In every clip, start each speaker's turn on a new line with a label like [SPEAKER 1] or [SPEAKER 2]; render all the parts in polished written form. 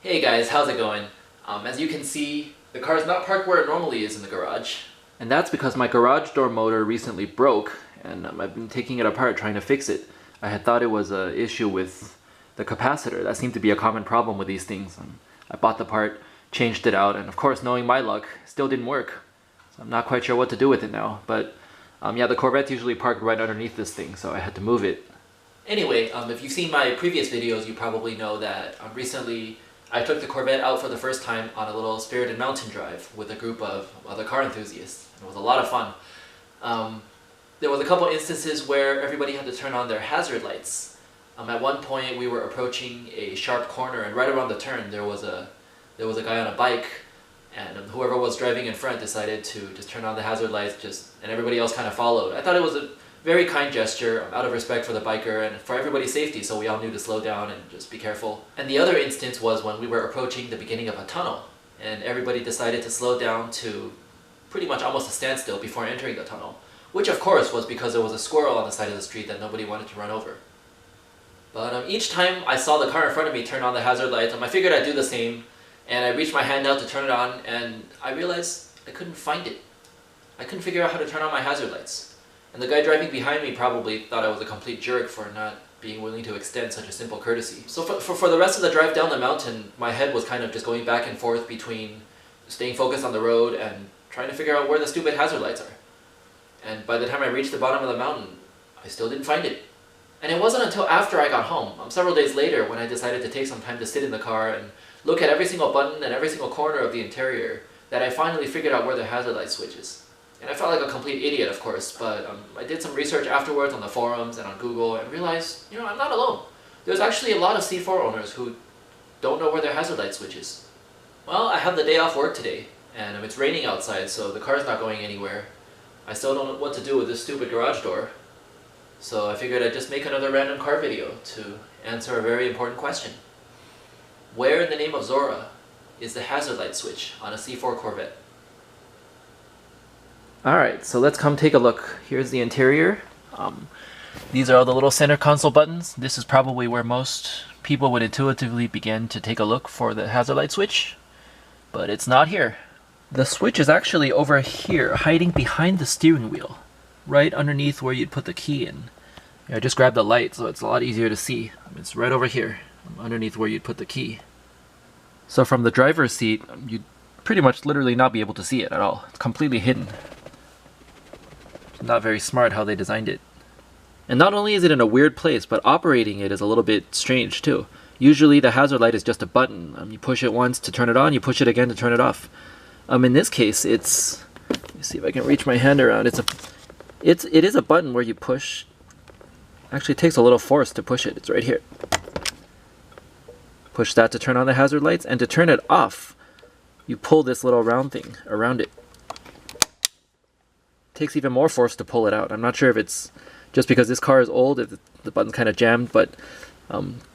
[SPEAKER 1] Hey guys, how's it going? As you can see, the car is not parked where it normally is in the garage. And that's because my garage door motor recently broke, and I've been taking it apart trying to fix it. I had thought it was an issue with the capacitor. That seemed to be a common problem with these things. I bought the part, changed it out, and of course, knowing my luck, it still didn't work. So I'm not quite sure what to do with it now, but yeah, the Corvette's usually parked right underneath this thing, so I had to move it. Anyway, if you've seen my previous videos, you probably know that recently I took the Corvette out for the first time on a little spirited mountain drive with a group of other car enthusiasts. It was a lot of fun. There was a couple instances where everybody had to turn on their hazard lights. At one point we were approaching a sharp corner, and right around the turn there was a guy on a bike, and whoever was driving in front decided to just turn on the hazard lights, and everybody else kind of followed. I thought it was a very kind gesture out of respect for the biker and for everybody's safety, so we all knew to slow down and just be careful. And the other instance was when we were approaching the beginning of a tunnel, and everybody decided to slow down to pretty much almost a standstill before entering the tunnel, which of course was because there was a squirrel on the side of the street that nobody wanted to run over. But each time I saw the car in front of me turn on the hazard lights, I figured I'd do the same, and I reached my hand out to turn it on, and I realized I couldn't find it. I couldn't figure out how to turn on my hazard lights. And the guy driving behind me probably thought I was a complete jerk for not being willing to extend such a simple courtesy. So for the rest of the drive down the mountain, my head was kind of just going back and forth between staying focused on the road and trying to figure out where the stupid hazard lights are. And by the time I reached the bottom of the mountain, I still didn't find it. And it wasn't until after I got home, several days later, when I decided to take some time to sit in the car and look at every single button and every single corner of the interior, that I finally figured out where the hazard light switch is. And I felt like a complete idiot, of course, but I did some research afterwards on the forums and on Google and realized, I'm not alone. There's actually a lot of C4 owners who don't know where their hazard light switch is. Well, I have the day off work today, and it's raining outside, so the car's not going anywhere. I still don't know what to do with this stupid garage door, so I figured I'd just make another random car video to answer a very important question. Where in the name of Zora is the hazard light switch on a C4 Corvette? Alright, so let's come take a look. Here's the interior. These are all the little center console buttons. This is probably where most people would intuitively begin to take a look for the hazard light switch, but it's not here. The switch is actually over here, hiding behind the steering wheel, right underneath where you'd put the key in. I just grabbed the light, so it's a lot easier to see. It's right over here, underneath where you'd put the key. So from the driver's seat, you'd pretty much literally not be able to see it at all. It's completely hidden. Not very smart how they designed it. And not only is it in a weird place, but operating it is a little bit strange too. Usually the hazard light is just a button. You push it once to turn it on, you push it again to turn it off. In this case, it's... Let me see if I can reach my hand around. It is a button where you push... Actually, it takes a little force to push it. It's right here. Push that to turn on the hazard lights, and to turn it off, you pull this little round thing around it. Takes even more force to pull it out. I'm not sure if it's just because this car is old, if the button's kind of jammed, but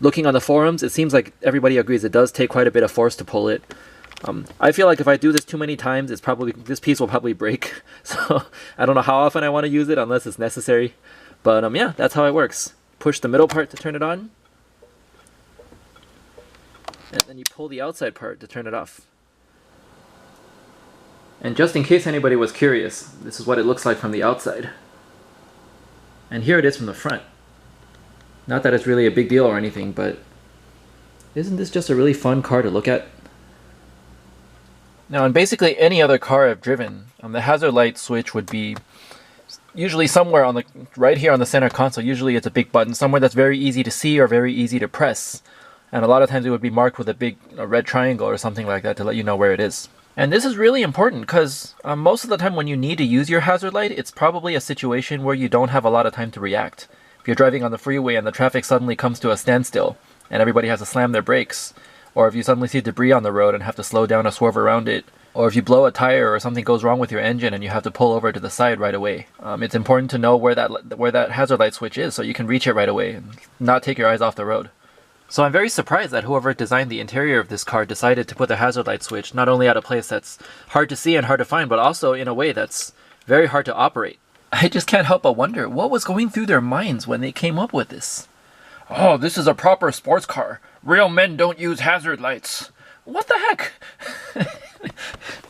[SPEAKER 1] looking on the forums, it seems like everybody agrees it does take quite a bit of force to pull it. I feel like if I do this too many times, this piece will probably break. So I don't know how often I want to use it unless it's necessary. But yeah, that's how it works. Push the middle part to turn it on, and then you pull the outside part to turn it off. And just in case anybody was curious, this is what it looks like from the outside. And here it is from the front. Not that it's really a big deal or anything, but isn't this just a really fun car to look at? Now, in basically any other car I've driven, the hazard light switch would be usually somewhere on right here on the center console. Usually it's a big button, somewhere that's very easy to see or very easy to press. And a lot of times it would be marked with a big red triangle or something like that to let you know where it is. And this is really important because most of the time when you need to use your hazard light, it's probably a situation where you don't have a lot of time to react. If you're driving on the freeway and the traffic suddenly comes to a standstill and everybody has to slam their brakes, or if you suddenly see debris on the road and have to slow down or swerve around it, or if you blow a tire or something goes wrong with your engine and you have to pull over to the side right away, it's important to know where that hazard light switch is so you can reach it right away and not take your eyes off the road. So I'm very surprised that whoever designed the interior of this car decided to put the hazard light switch not only at a place that's hard to see and hard to find, but also in a way that's very hard to operate. I just can't help but wonder what was going through their minds when they came up with this. Oh, this is a proper sports car. Real men don't use hazard lights. What the heck?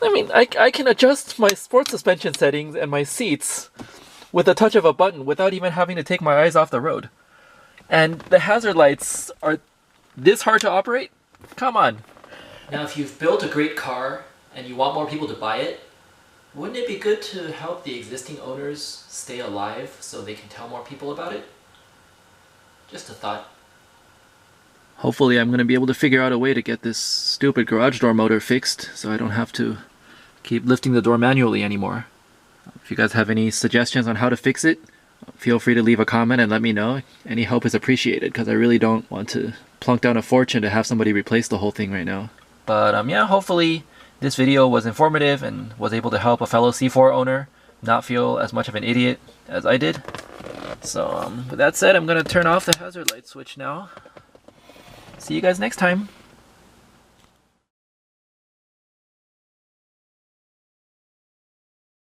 [SPEAKER 1] I mean, I can adjust my sports suspension settings and my seats with a touch of a button without even having to take my eyes off the road. And the hazard lights are this hard to operate? Come on. Now, if you've built a great car and you want more people to buy it, wouldn't it be good to help the existing owners stay alive so they can tell more people about it? Just a thought. Hopefully I'm going to be able to figure out a way to get this stupid garage door motor fixed so I don't have to keep lifting the door manually anymore. If you guys have any suggestions on how to fix it, feel free to leave a comment and let me know. Any help is appreciated because I really don't want to plunk down a fortune to have somebody replace the whole thing right now. But yeah, hopefully this video was informative and was able to help a fellow C4 owner not feel as much of an idiot as I did. So with that said, I'm going to turn off the hazard light switch now. See you guys next time.